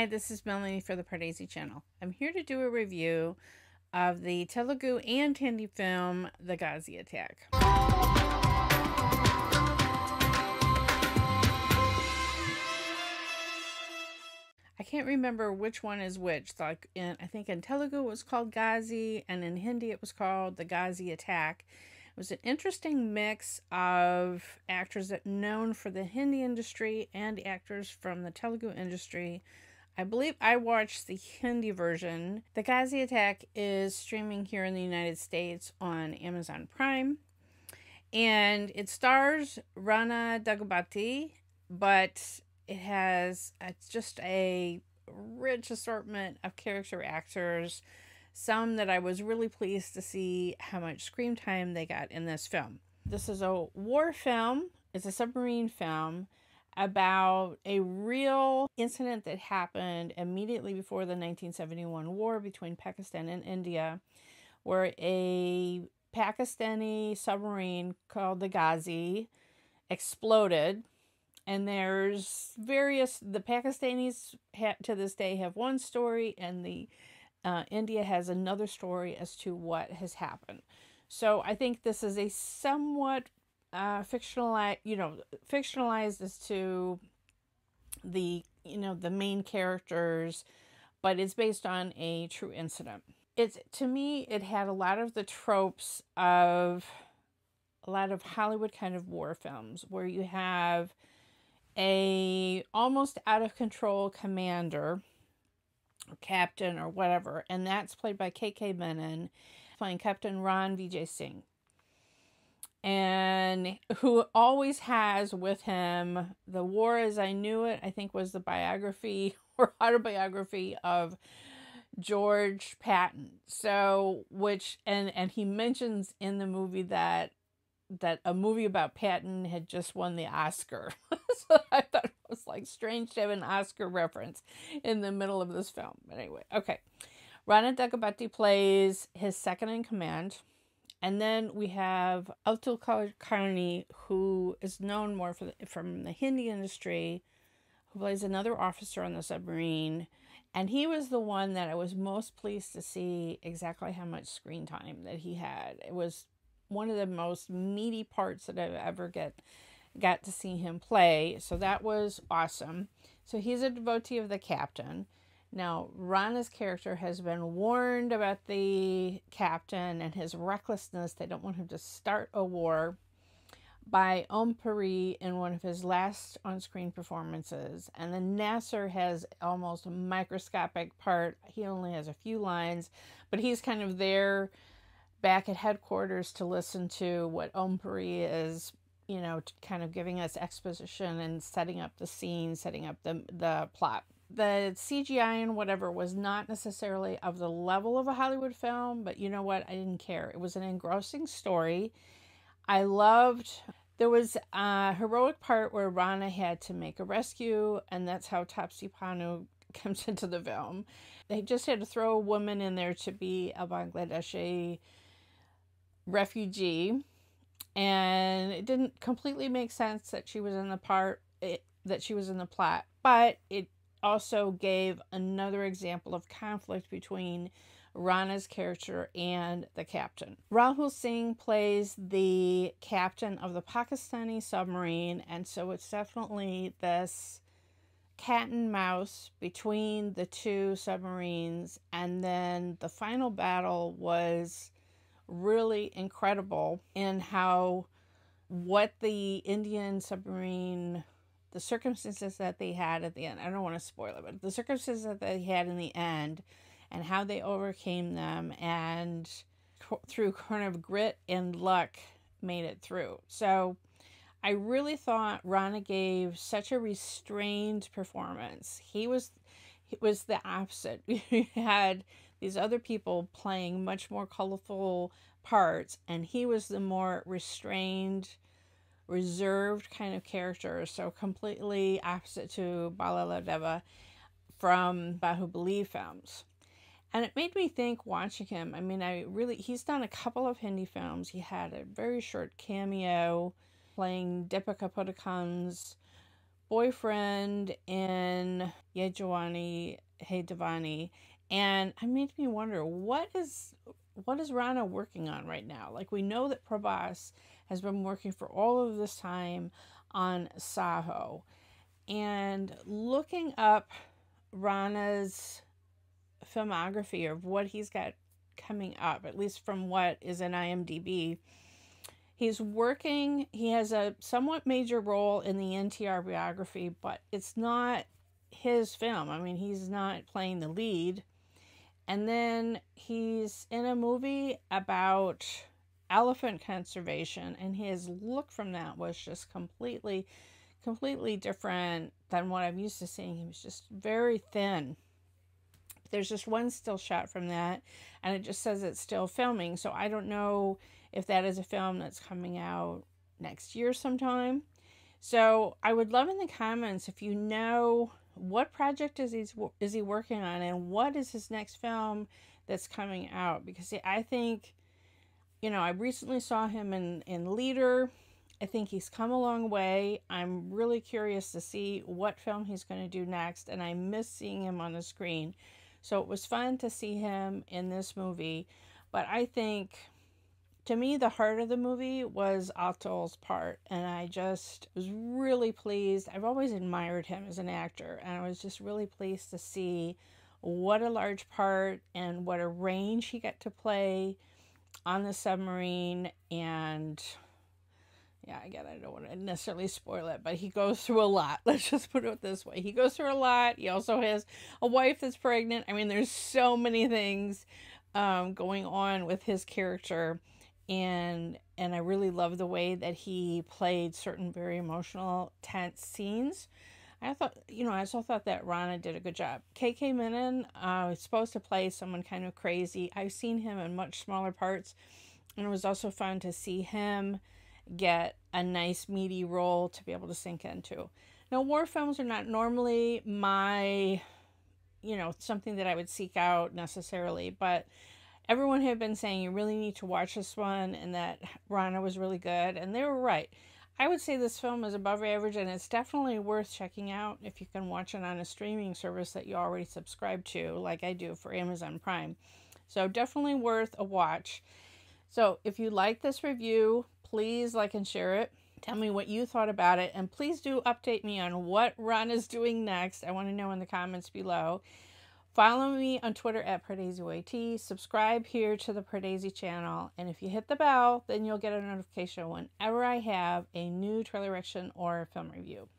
Hi, this is Melanie for the Pardesi channel. I'm here to do a review of the Telugu and Hindi film, The Ghazi Attack. I can't remember which one is which. Like I think in Telugu it was called Ghazi, and in Hindi it was called The Ghazi Attack. It was an interesting mix of actors that known for the Hindi industry and actors from the Telugu industry. I believe I watched the Hindi version. The Ghazi Attack is streaming here in the United States on Amazon Prime. And it stars Rana Daggubati, but it's just a rich assortment of character actors. Some that I was really pleased to see how much screen time they got in this film. This is a war film. It's a submarine film about a real incident that happened immediately before the 1971 war between Pakistan and India, where a Pakistani submarine called the Ghazi exploded. And there's the Pakistanis to this day have one story, and the India has another story as to what has happened. So I think this is a somewhat fictionalized as to the main characters, but it's based on a true incident. To me, it had a lot of the tropes of a lot of Hollywood kind of war films, where you have a almost out of control commander or captain or whatever, and that's played by K.K. Menon, playing Captain Ran Vijay Singh, and who always has with him The War as I Knew It, I think was the biography or autobiography of George Patton. So, and he mentions in the movie that a movie about Patton had just won the Oscar. So I thought it was like strange to have an Oscar reference in the middle of this film. But anyway, okay. Rana Daggubati plays his second in command. And then we have Atul Kulkarni, who is known more from the Hindi industry, who plays another officer on the submarine. And he was the one that I was most pleased to see exactly how much screen time that he had. It was one of the most meaty parts that I've ever got to see him play. So that was awesome. So he's a devotee of the captain. Now, Rana's character has been warned about the captain and his recklessness. They don't want him to start a war by Om Puri in one of his last on-screen performances. And then Nasser has almost a microscopic part. He only has a few lines, but he's kind of there back at headquarters to listen to what Om Puri is, kind of giving us exposition and setting up the scene, setting up the plot. The CGI and whatever was not necessarily of the level of a Hollywood film, but you know what? I didn't care. It was an engrossing story. There was a heroic part where Rana had to make a rescue, and that's how Taapsee Pannu comes into the film. They just had to throw a woman in there to be a Bangladeshi refugee, and it didn't completely make sense that she was in the plot, but it also gave another example of conflict between Rana's character and the captain. Rahul Singh plays the captain of the Pakistani submarine, and so it's definitely this cat and mouse between the two submarines. And then the final battle was really incredible in what the Indian submarine, the circumstances that they had at the end. I don't want to spoil it, but the circumstances that they had in the end and how they overcame them, and through kind of grit and luck made it through. So I really thought Rana gave such a restrained performance. He was the opposite. We had these other people playing much more colorful parts, and he was the more restrained, reserved kind of character. So completely opposite to Balaladeva from Bahubali films. And it made me think watching him. I mean, he's done a couple of Hindi films. He had a very short cameo playing Deepika Padukone's boyfriend in Ye Jawani Hey Devani, and it made me wonder what is Rana working on right now? Like, we know that Prabhas has been working for all of this time on Saho, and looking up Rana's filmography of what he's got coming up, at least from what is in IMDb. He has a somewhat major role in the NTR biography, but it's not his film. I mean, he's not playing the lead. And then he's in a movie about elephant conservation, and his look from that was just completely different than what I'm used to seeing. He was just very thin. There's just one still shot from that, and it just says it's still filming, so I don't know if that is a film that's coming out next year sometime. So I would love in the comments if you know what project is he working on, and what is his next film that's coming out. Because I think, I recently saw him in Leader. I think he's come a long way. I'm really curious to see what film he's going to do next, and I miss seeing him on the screen. So it was fun to see him in this movie. But I think, to me, the heart of the movie was Atul's part, and I just was really pleased. I've always admired him as an actor, and I was just really pleased to see what a large part and what a range he got to play on the submarine. And yeah, again, I don't want to necessarily spoil it, but he goes through a lot. Let's just put it this way. He goes through a lot. He also has a wife that's pregnant. I mean, there's so many things going on with his character. And I really love the way that he played certain very emotional, tense scenes. I also thought that Rana did a good job. KK Menon is supposed to play someone kind of crazy. I've seen him in much smaller parts, and it was also fun to see him get a nice meaty role to be able to sink into. Now, war films are not normally my, something that I would seek out necessarily, but everyone had been saying you really need to watch this one, and that Rana was really good, and they were right. I would say this film is above average, and it's definitely worth checking out if you can watch it on a streaming service that you already subscribe to, like I do for Amazon Prime. So definitely worth a watch. So if you like this review, please like and share it. Tell me what you thought about it, and please do update me on what Rana's doing next. I want to know in the comments below. Follow me on Twitter at PardesiYT. Subscribe here to the Pardesi channel. And if you hit the bell, then you'll get a notification whenever I have a new trailer reaction or film review.